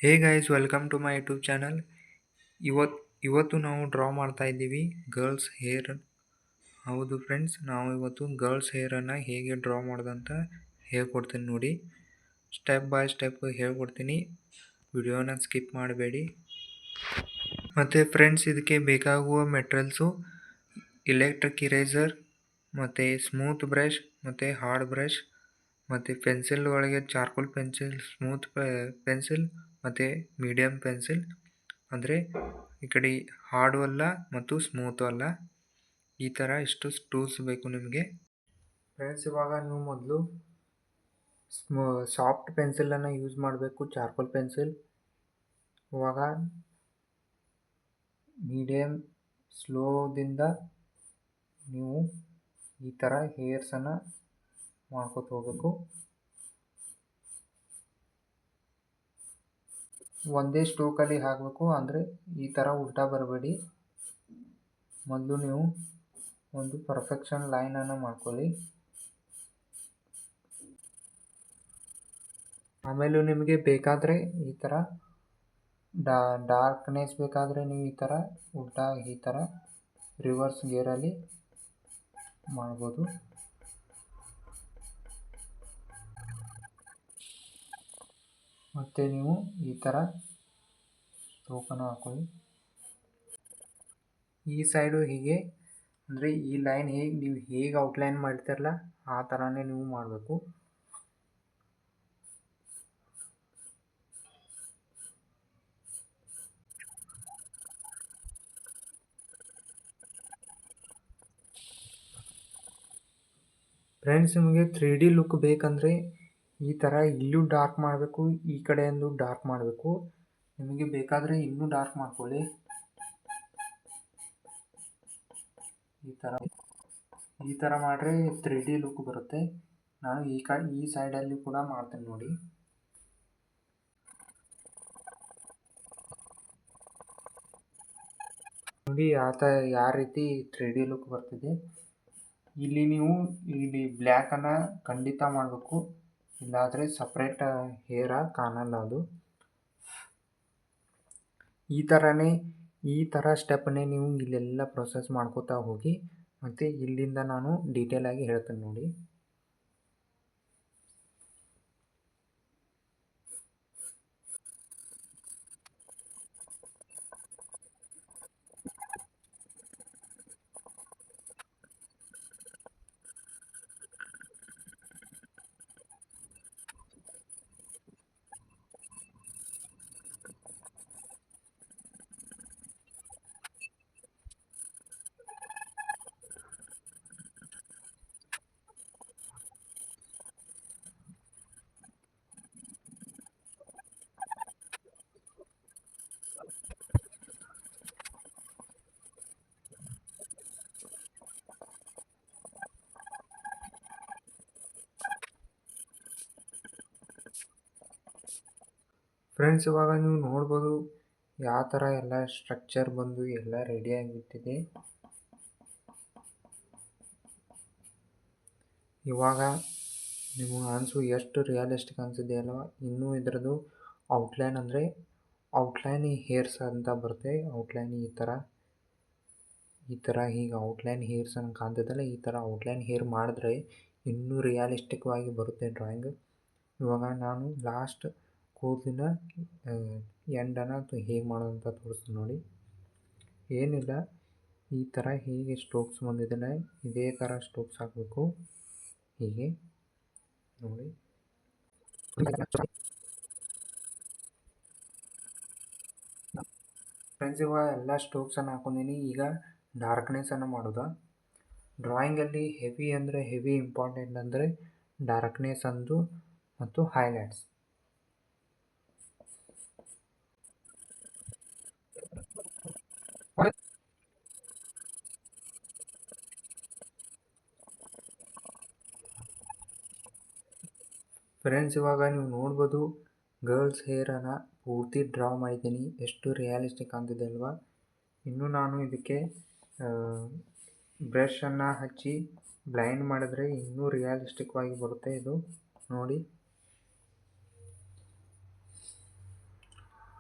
Hey guys, welcome to my YouTube channel. ಇವತ್ತು ನಾವು draw ಮಾಡ್ತಾ ಇದ್ದೀವಿ ಗರ್ಲ್ಸ್ ಹೇರ್. ಹೌದು ಫ್ರೆಂಡ್ಸ್, ನಾವು ಇವತ್ತು ಗರ್ಲ್ಸ್ ಹೇರನ್ನು ಹೇಗೆ ಡ್ರಾ ಮಾಡೋದಂತ ಹೇಳ್ಕೊಡ್ತೀನಿ ನೋಡಿ. ಸ್ಟೆಪ್ ಬೈ ಸ್ಟೆಪ್ ಹೇಳ್ಕೊಡ್ತೀನಿ, ವಿಡಿಯೋನ ಸ್ಕಿಪ್ ಮಾಡಬೇಡಿ. ಮತ್ತು ಫ್ರೆಂಡ್ಸ್, ಇದಕ್ಕೆ ಬೇಕಾಗುವ ಮೆಟೀರಿಯಲ್ಸು ಎಲೆಕ್ಟ್ರಿಕ್ ಇರೇಸರ್ ಮತ್ತು ಸ್ಮೂತ್ ಬ್ರಷ್ ಮತ್ತು ಹಾರ್ಡ್ ಬ್ರಷ್ ಮತ್ತು ಪೆನ್ಸಿಲ್ ಒಳಗೆ ಚಾರ್ಕೋಲ್ ಪೆನ್ಸಿಲ್, ಸ್ಮೂತ್ ಪೆನ್ಸಿಲ್ ಮತ್ತು ಮೀಡಿಯಮ್ ಪೆನ್ಸಿಲ್. ಅಂದರೆ ಈ ಕಡೆ ಹಾರ್ಡು ಅಲ್ಲ ಮತ್ತು ಸ್ಮೂತು ಅಲ್ಲ, ಈ ಥರ ಇಷ್ಟು ಟೂಲ್ಸ್ ಬೇಕು ನಿಮಗೆ. ಫ್ರೆಂಡ್ಸ್, ಇವಾಗ ನೀವು ಮೊದಲು ಸಾಫ್ಟ್ ಪೆನ್ಸಿಲನ್ನು ಯೂಸ್ ಮಾಡಬೇಕು, ಚಾರ್ಕೋಲ್ ಪೆನ್ಸಿಲ್. ಇವಾಗ ಮೀಡಿಯಮ್ ಸ್ಲೋದಿಂದ ನೀವು ಈ ಥರ ಹೇರ್ಸನ್ನು ಮಾಡ್ಕೊತ ಹೋಗಬೇಕು. ಒಂದೇ ಸ್ಟ್ರೋಕಲ್ಲಿ ಹಾಕಬೇಕು, ಅಂದರೆ ಈ ಥರ ಉಲ್ಟಾ ಬರಬೇಡಿ. ಮೊದಲು ನೀವು ಒಂದು ಪರ್ಫೆಕ್ಷನ್ ಲೈನನ್ನು ಮಾಡ್ಕೊಳ್ಳಿ. ಆಮೇಲೆ ನಿಮಗೆ ಬೇಕಾದರೆ ಈ ಥರ ಡಾರ್ಕ್ನೆಸ್ ಬೇಕಾದರೆ ನೀವು ಈ ಥರ ಉಲ್ಟಾ ಈ ಥರ ರಿವರ್ಸ್ ಗೇರಲ್ಲಿ ಮಾಡ್ಬೋದು. ಮತ್ತು ನೀವು ಈ ಥರ ಸ್ಟ್ರೋಕನ್ನು ಹಾಕೊಳ್ಳಿ. ಈ ಸೈಡು ಹೀಗೆ, ಅಂದರೆ ಈ ಲೈನ್ ನೀವು ಹೇಗೆ ಔಟ್ಲೈನ್ ಮಾಡ್ತಿರಲ್ಲ ಆ ಥರನೇ ನೀವು ಮಾಡಬೇಕು. ಫ್ರೆಂಡ್ಸ್, ನಿಮಗೆ 3D ಲುಕ್ ಬೇಕಂದರೆ ಈ ಥರ ಇಲ್ಲೂ ಡಾರ್ಕ್ ಮಾಡಬೇಕು, ಈ ಕಡೆಯಿಂದ ಡಾರ್ಕ್ ಮಾಡಬೇಕು. ನಿಮಗೆ ಬೇಕಾದರೆ ಇನ್ನೂ ಡಾರ್ಕ್ ಮಾಡ್ಕೊಳ್ಳಿ. ಈ ಥರ ಮಾಡಿದ್ರೆ 3D ಲುಕ್ ಬರುತ್ತೆ. ನಾನು ಈ ಸೈಡಲ್ಲಿ ಕೂಡ ಮಾಡ್ತೇನೆ ನೋಡಿ. ನೋಡಿ ಯಾವ ರೀತಿ 3D ಲುಕ್ ಬರ್ತಿದೆ. ಇಲ್ಲಿ ನೀವು ಇಲ್ಲಿ ಬ್ಲ್ಯಾಕನ್ನು ಖಂಡಿತ ಮಾಡಬೇಕು, ಇಲ್ಲಾದರೆ ಸಪ್ರೇಟ್ ಹೇರ ಕಾಣಲ್ಲ ಅದು. ಈ ಥರ ಸ್ಟೆಪ್ಪನ್ನೇ ನೀವು ಇಲ್ಲೆಲ್ಲ ಪ್ರೊಸೆಸ್ ಮಾಡ್ಕೋತಾ ಹೋಗಿ. ಮತ್ತು ಇಲ್ಲಿಂದ ನಾನು ಡೀಟೇಲಾಗಿ ಹೇಳ್ತೇನೆ ನೋಡಿ. ಫ್ರೆಂಡ್ಸ್, ಇವಾಗ ನೀವು ನೋಡ್ಬೋದು ಯಾವ ಥರ ಎಲ್ಲ ಸ್ಟ್ರಕ್ಚರ್ ಬಂದು ಎಲ್ಲ ರೆಡಿಯಾಗಿಬಿಟ್ಟಿದೆ. ಇವಾಗ ನಿಮಗೆ ಅನಿಸು ಎಷ್ಟು ರಿಯಲಿಸ್ಟಿಕ್ ಅನಿಸಿದೆ ಅಲ್ವಾ. ಇನ್ನೂ ಇದರದ್ದು ಔಟ್ಲೈನ್, ಅಂದರೆ ಔಟ್ಲೈನ್ ಹೇರ್ಸ್ ಅಂತ ಬರುತ್ತೆ. ಔಟ್ಲೈನ್ ಈ ಥರ ಹೀಗೆ ಔಟ್ಲೈನ್ ಹೇರ್ಸ್ ಅಂತ ಕಾಣ್ತಿದ್ದಲ್ಲ, ಈ ಥರ ಔಟ್ಲೈನ್ ಹೇರ್ ಮಾಡಿದ್ರೆ ಇನ್ನೂ ರಿಯಲಿಸ್ಟಿಕ್ವಾಗಿ ಬರುತ್ತೆ ಡ್ರಾಯಿಂಗ್. ಇವಾಗ ನಾನು ಲಾಸ್ಟ್ ಕೂದಲಿನ ಎಂಡನ್ನು ಹೇಗೆ ಮಾಡೋದಂತ ತೋರಿಸ್ತೀನಿ ನೋಡಿ. ಏನಿಲ್ಲ, ಈ ಥರ ಹೀಗೆ ಸ್ಟ್ರೋಕ್ಸ್ ಬಂದಿದ್ದಾನೆ, ಇದೇ ಥರ ಸ್ಟ್ರೋಕ್ಸ್ ಹಾಕಬೇಕು ಹೀಗೆ ನೋಡಿ. ಫ್ರೆಂಡ್ಸ್, ಇವಾಗ ಎಲ್ಲ ಸ್ಟ್ರೋಕ್ಸನ್ನು ಹಾಕೊಂಡಿನಿ. ಈಗ ಡಾರ್ಕ್ನೆಸ್ಸನ್ನು ಮಾಡೋದು. ಡ್ರಾಯಿಂಗಲ್ಲಿ ಹೆವಿ ಅಂದರೆ ಹೆವಿ ಇಂಪಾರ್ಟೆಂಟ್ ಅಂದರೆ ಡಾರ್ಕ್ನೆಸ್ ಅಂದು ಮತ್ತು ಹೈಲೈಟ್ಸ್. ಫ್ರೆಂಡ್ಸ್, ಇವಾಗ ನೀವು ನೋಡ್ಬೋದು ಗರ್ಲ್ಸ್ ಹೇರನ್ನು ಪೂರ್ತಿ ಡ್ರಾ ಮಾಡಿದ್ದೀನಿ. ಎಷ್ಟು ರಿಯಲಿಸ್ಟಿಕ್ ಅಂತಿದೆ ಅಲ್ವಾ. ಇನ್ನೂ ನಾನು ಇದಕ್ಕೆ ಬ್ರಷನ್ನು ಹಚ್ಚಿ ಬ್ಲೈಂಡ್ ಮಾಡಿದ್ರೆ ಇನ್ನೂ ರಿಯಲಿಸ್ಟಿಕ್ವಾಗಿ ಬರುತ್ತೆ ಇದು ನೋಡಿ.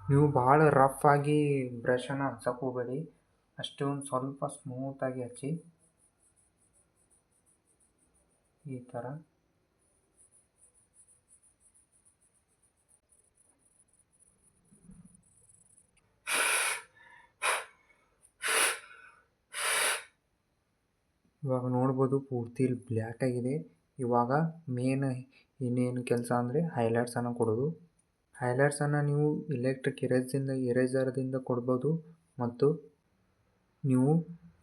ನೀವು ಭಾಳ ರಫ್ ಆಗಿ ಬ್ರಷನ್ನು ಹಚ್ಚಕ್ಕೆ ಹೋಗಬೇಡಿ, ಅಷ್ಟೇ ಒಂದು ಸ್ವಲ್ಪ ಸ್ಮೂತಾಗಿ ಹಚ್ಚಿ ಈ ಥರ. ಇವಾಗ ನೋಡ್ಬೋದು ಪೂರ್ತಿ ಬ್ಲ್ಯಾಕ್ ಆಗಿದೆ. ಇವಾಗ ಮೇನ್ ಇನ್ನೇನು ಕೆಲಸ ಅಂದರೆ ಹೈಲೈಟ್ಸನ್ನು ಕೊಡೋದು. ಹೈಲೈಟ್ಸನ್ನು ನೀವು ಎಲೆಕ್ಟ್ರಿಕ್ ಎರೇಸರ್ದಿಂದ ಕೊಡ್ಬೋದು, ಮತ್ತು ನೀವು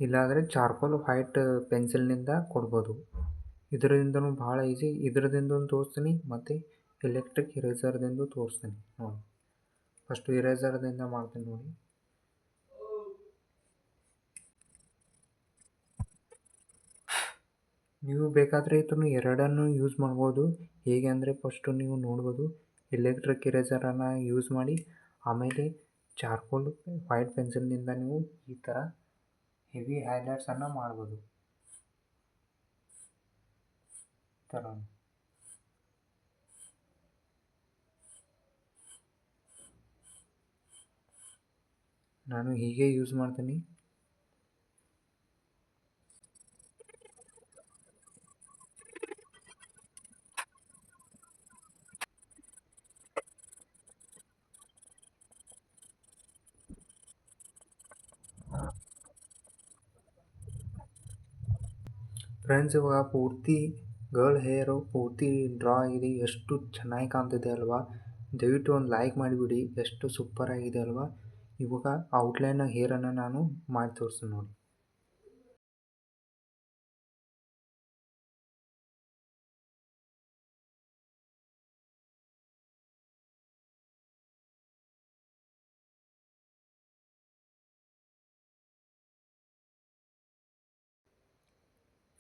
ಇಲ್ಲಾಂದರೆ ಚಾರ್ಕೋಲ್ ವೈಟ್ ಪೆನ್ಸಿಲ್ನಿಂದ ಕೊಡ್ಬೋದು. ಇದರಿಂದನೂ ಭಾಳ ಈಸಿ. ಇದರದಿಂದ ತೋರಿಸ್ತೀನಿ ಮತ್ತು ಎಲೆಕ್ಟ್ರಿಕ್ ಎರೇಸರ್ದಿಂದ ತೋರಿಸ್ತೀನಿ ನೋಡಿ. ಫಸ್ಟು ಎರೇಸರ್ದಿಂದ ಮಾಡ್ತೀನಿ ನೋಡಿ. ನೀವು ಬೇಕಾದರೆ ಇದನ್ನು ಎರಡನ್ನೂ ಯೂಸ್ ಮಾಡ್ಬೋದು. ಹೇಗೆ ಅಂದರೆ ಫಸ್ಟು ನೀವು ನೋಡ್ಬೋದು ಎಲೆಕ್ಟ್ರಿಕ್ ಎರೇಸರನ್ನು ಯೂಸ್ ಮಾಡಿ, ಆಮೇಲೆ ಚಾರ್ಕೋಲ್ ವೈಟ್ ಪೆನ್ಸಿಲ್ನಿಂದ ನೀವು ಈ ಥರ ಹೆವಿ ಹೈಲೈಟ್ಸನ್ನು ಮಾಡ್ಬೋದು. ಈ ಥರ ನಾನು ಹೀಗೆ ಯೂಸ್ ಮಾಡ್ತೀನಿ. ಫ್ರೆಂಡ್ಸ್, ಇವಾಗ ಪೂರ್ತಿ ಗರ್ಲ್ ಹೇರು ಪೂರ್ತಿ ಡ್ರಾ ಆಗಿದೆ. ಎಷ್ಟು ಚೆನ್ನಾಗಿ ಕಾಣ್ತಿದೆ ಅಲ್ವಾ? ದಯವಿಟ್ಟು ಒಂದು ಲೈಕ್ ಮಾಡಿಬಿಡಿ. ಎಷ್ಟು ಸೂಪರ್ ಆಗಿದೆ ಅಲ್ವಾ? ಇವಾಗ ಔಟ್ಲೈನ್ ಹೇರನ್ನು ನಾನು ಮಾಡಿ ತೋರಿಸ್ತೀನಿ ನೋಡಿ.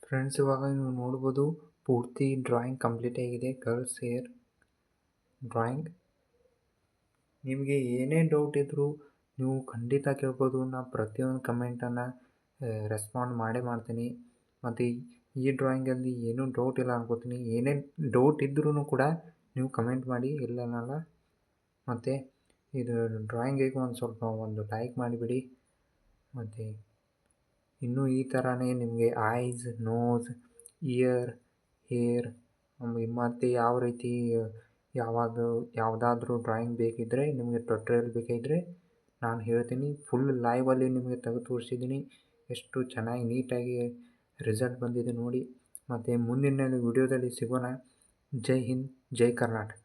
ಫ್ರೆಂಡ್ಸ್, ಇವಾಗ ನೀವು ನೋಡ್ಬೋದು ಪೂರ್ತಿ ಡ್ರಾಯಿಂಗ್ ಕಂಪ್ಲೀಟ್ ಆಗಿದೆ. Girls hair drawing. ನಿಮಗೆ ಏನೇ ಡೌಟ್ ಇದ್ದರೂ ನೀವು ಖಂಡಿತ ಕೇಳ್ಬೋದು. ನಾನು ಪ್ರತಿಯೊಂದು ಕಮೆಂಟನ್ನು ರೆಸ್ಪಾಂಡ್ ಮಾಡೇ ಮಾಡ್ತೀನಿ. ಮತ್ತು ಈ ಡ್ರಾಯಿಂಗಲ್ಲಿ ಏನೂ ಡೌಟ್ ಇಲ್ಲ ಅನ್ಕೋತೀನಿ. ಏನೇ ಡೌಟ್ ಇದ್ರೂ ಕೂಡ ನೀವು ಕಮೆಂಟ್ ಮಾಡಿ, ಇಲ್ಲ ಅನ್ನಲ್ಲ. ಮತ್ತು ಇದು ಡ್ರಾಯಿಂಗಿಗೆ ಒಂದು ಲೈಕ್ ಮಾಡಿಬಿಡಿ. ಮತ್ತು ಇನ್ನೂ ಈ ಥರನೇ ನಿಮಗೆ ಐಸ್, ನೋಸ್, ಇಯರ್, ಹೇರ್ ಮತ್ತು ಯಾವ ರೀತಿ ಯಾವುದಾದ್ರೂ ಡ್ರಾಯಿಂಗ್ ಬೇಕಿದ್ದರೆ, ನಿಮಗೆ ಟ್ಯುಟೋರಿಯಲ್ ಬೇಕಿದ್ದರೆ ನಾನು ಹೇಳ್ತೀನಿ. ಫುಲ್ ಲೈವಲ್ಲಿ ನಿಮಗೆ ತೆಗೆದು ತೋರಿಸಿದ್ದೀನಿ. ಎಷ್ಟು ಚೆನ್ನಾಗಿ ನೀಟಾಗಿ ರಿಸಲ್ಟ್ ಬಂದಿದೆ ನೋಡಿ. ಮತ್ತು ಮುಂದಿನ ವಿಡಿಯೋದಲ್ಲಿ ಸಿಗೋಣ. ಜೈ ಹಿಂದ್, ಜೈ ಕರ್ನಾಟಕ.